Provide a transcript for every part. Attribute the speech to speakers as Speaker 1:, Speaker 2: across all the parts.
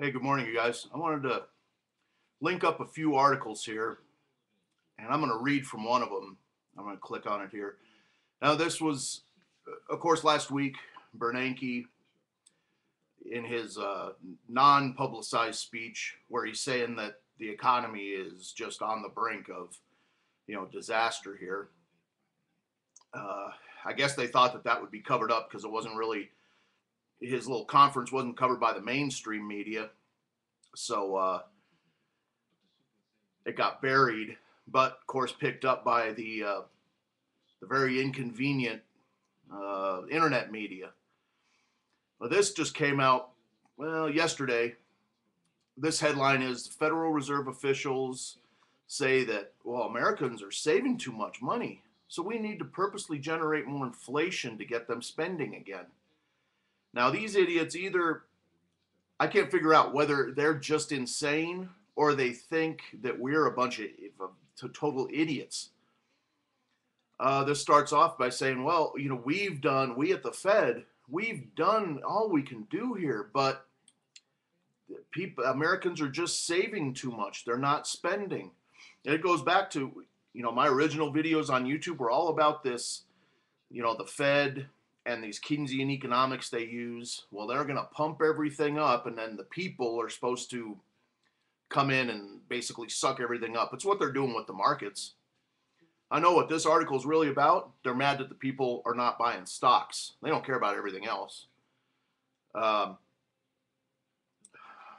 Speaker 1: Hey, good morning, you guys. I wanted to link up a few articles here, and I'm going to read from one of them. I'm going to click on it here. Now, this was, of course, last week, Bernanke, in his non publicized speech, where he's saying that the economy is just on the brink of, disaster here. I guess they thought that that would be covered up because it wasn't really, his little conference wasn't covered by the mainstream media. So it got buried, but of course picked up by the very inconvenient internet media. Well, this just came out yesterday. This headline is Federal Reserve officials say that Americans are saving too much money, so we need to purposely generate more inflation to get them spending again. Now these idiots either I can't figure out whether they're just insane or they think that we're a bunch of total idiots. This starts off by saying, well, we at the Fed, we've done all we can do here, but Americans are just saving too much. They're not spending. And it goes back to, my original videos on YouTube were all about this, the Fed and these Keynesian economics they use. Well, they're going to pump everything up, and then the people are supposed to come in and basically suck everything up. It's what they're doing with the markets. I know what this article is really about. They're mad that the people are not buying stocks. They don't care about everything else.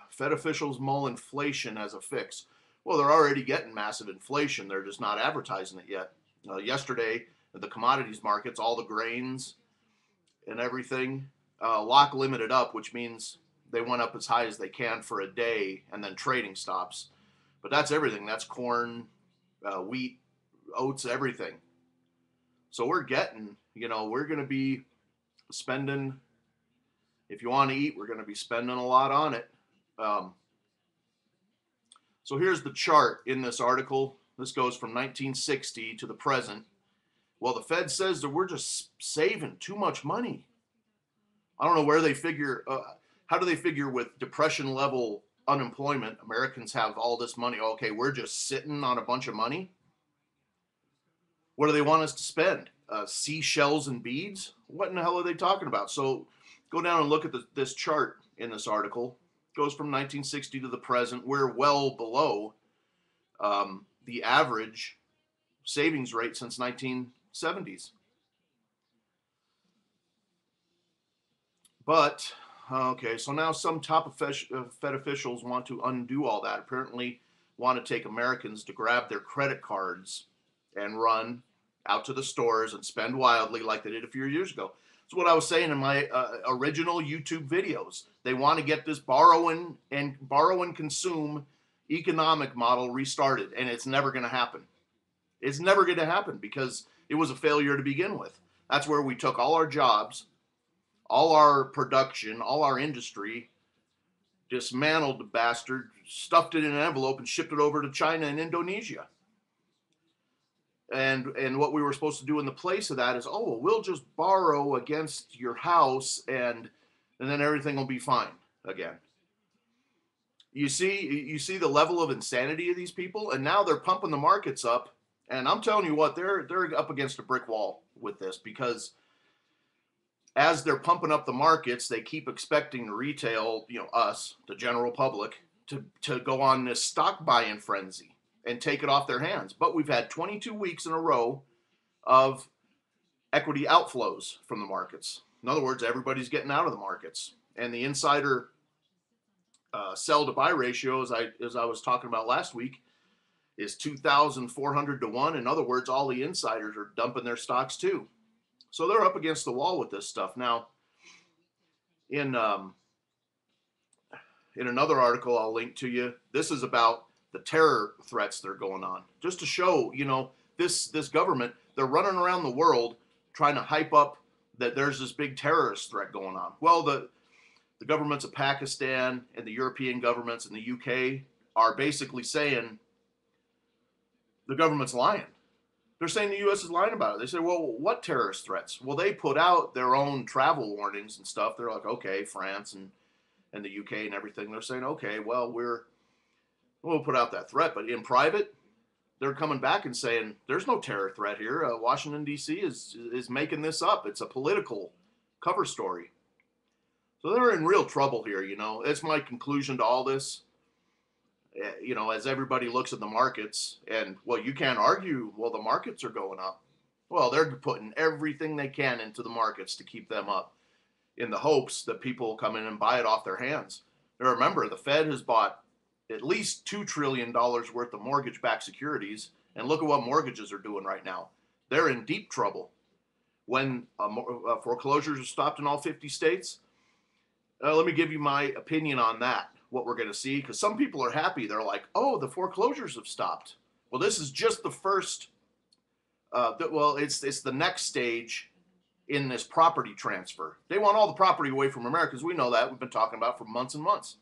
Speaker 1: Fed officials mull inflation as a fix. Well, they're already getting massive inflation. They're just not advertising it yet. Yesterday, the commodities markets, all the grains and everything, lock limited up, which means they went up as high as they can for a day and then trading stops. But that's everything. That's corn, wheat, oats, everything. So we're getting, we're going to be spending, if you want to eat, we're going to be spending a lot on it. So here's the chart in this article. This goes from 1960 to the present. Well, the Fed says that we're just saving too much money. I don't know where they figure, how do they figure with depression level unemployment, Americans have all this money? Okay, we're just sitting on a bunch of money. What do they want us to spend? Seashells and beads? What in the hell are they talking about? So go down and look at this chart in this article. It goes from 1960 to the present. We're well below the average savings rate since 1970s. But, okay, so now some top Fed officials want to undo all that. Apparently want to take Americans to grab their credit cards and run out to the stores and spend wildly like they did a few years ago. That's what I was saying in my original YouTube videos. They want to get this borrow and consume economic model restarted, and it's never going to happen. It's never going to happen because it was a failure to begin with. That's where we took all our jobs, all our production, all our industry, dismantled the bastard, stuffed it in an envelope, and shipped it over to China and Indonesia. And what we were supposed to do in the place of that is, we'll just borrow against your house and then everything will be fine again. You see the level of insanity of these people, and now they're pumping the markets up. And I'm telling you what, they're up against a brick wall with this, because as they're pumping up the markets, they keep expecting the retail, us, the general public, to go on this stock buying frenzy and take it off their hands. But we've had 22 weeks in a row of equity outflows from the markets. In other words, everybody's getting out of the markets. And the insider sell to buy ratio, as I was talking about last week, is 2,400 to 1. In other words, all the insiders are dumping their stocks too. So they're up against the wall with this stuff. Now, in another article I'll link to you, this is about the terror threats that are going on. Just to show, this government, they're running around the world trying to hype up that there's this big terrorist threat going on. Well, the governments of Pakistan and the European governments and the UK are basically saying the government's lying. They're saying the U.S. is lying about it. They say, well, what terrorist threats? Well, they put out their own travel warnings and stuff. They're like, okay, France and and the UK and everything. They're saying, okay, well, we'll put out that threat, but in private, they're coming back and saying there's no terror threat here. Washington D.C. is making this up. It's a political cover story. So they're in real trouble here. It's my conclusion to all this. As everybody looks at the markets, and well, you can't argue. Well, the markets are going up. Well, they're putting everything they can into the markets to keep them up, in the hopes that people will come in and buy it off their hands. Now, remember, the Fed has bought at least $2 trillion worth of mortgage-backed securities, and look at what mortgages are doing right now. They're in deep trouble. When foreclosures are stopped in all 50 states, let me give you my opinion on that, what we're going to see, because some people are happy. They're like, oh, the foreclosures have stopped. Well, this is just the first, it's the next stage in this property transfer. They want all the property away from Americans. We know that. We've been talking about for months and months.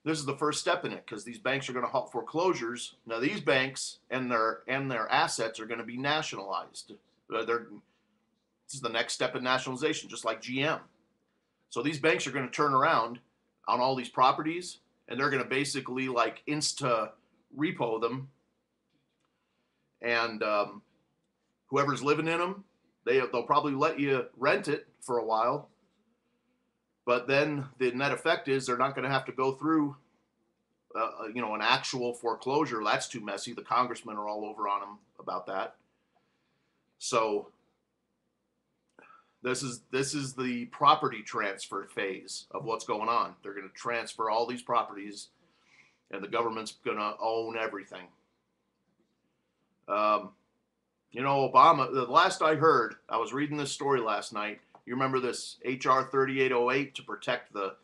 Speaker 1: This is the first step in it, because these banks are going to halt foreclosures. Now, these banks and their assets are going to be nationalized. This is the next step in nationalization, just like GM. So these banks are going to turn around on all these properties, and they're going to basically like insta repo them, and whoever's living in them, they'll probably let you rent it for a while. But then the net effect is they're not going to have to go through, an actual foreclosure. That's too messy. The congressmen are all over on them about that. So this is the property transfer phase of what's going on. They're going to transfer all these properties, and the government's going to own everything. Obama, the last I heard, I was reading this story last night. You remember this HR 3808 to protect the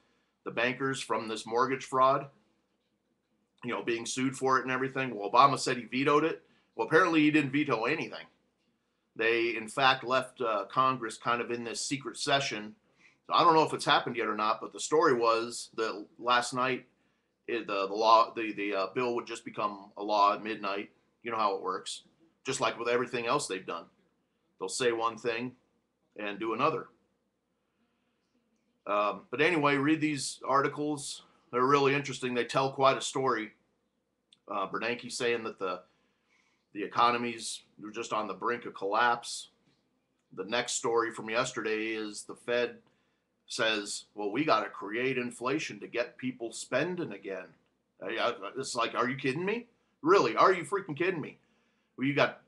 Speaker 1: bankers from this mortgage fraud, being sued for it and everything. Well, Obama said he vetoed it. Well, apparently he didn't veto anything. They, in fact, left Congress kind of in this secret session. So I don't know if it's happened yet or not, but the story was that last night, the bill would just become a law at midnight. You know how it works. Just like with everything else they've done. They'll say one thing and do another. But anyway, read these articles. They're really interesting. They tell quite a story. Bernanke saying that the economies are just on the brink of collapse. The next story from yesterday is the Fed says, well, we got to create inflation to get people spending again. It's like, are you kidding me? Really, are you freaking kidding me? Well, you got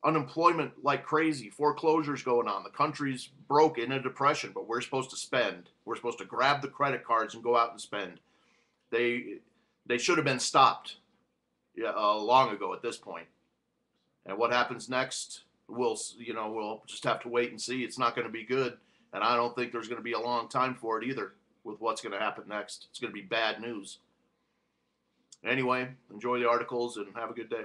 Speaker 1: unemployment like crazy, foreclosures going on. The country's broke, in a depression, but we're supposed to spend. We're supposed to grab the credit cards and go out and spend. They should have been stopped long ago at this point. And what happens next, we'll just have to wait and see. It's not going to be good, and I don't think there's going to be a long time for it either with what's going to happen next. It's going to be bad news. Anyway, enjoy the articles and have a good day.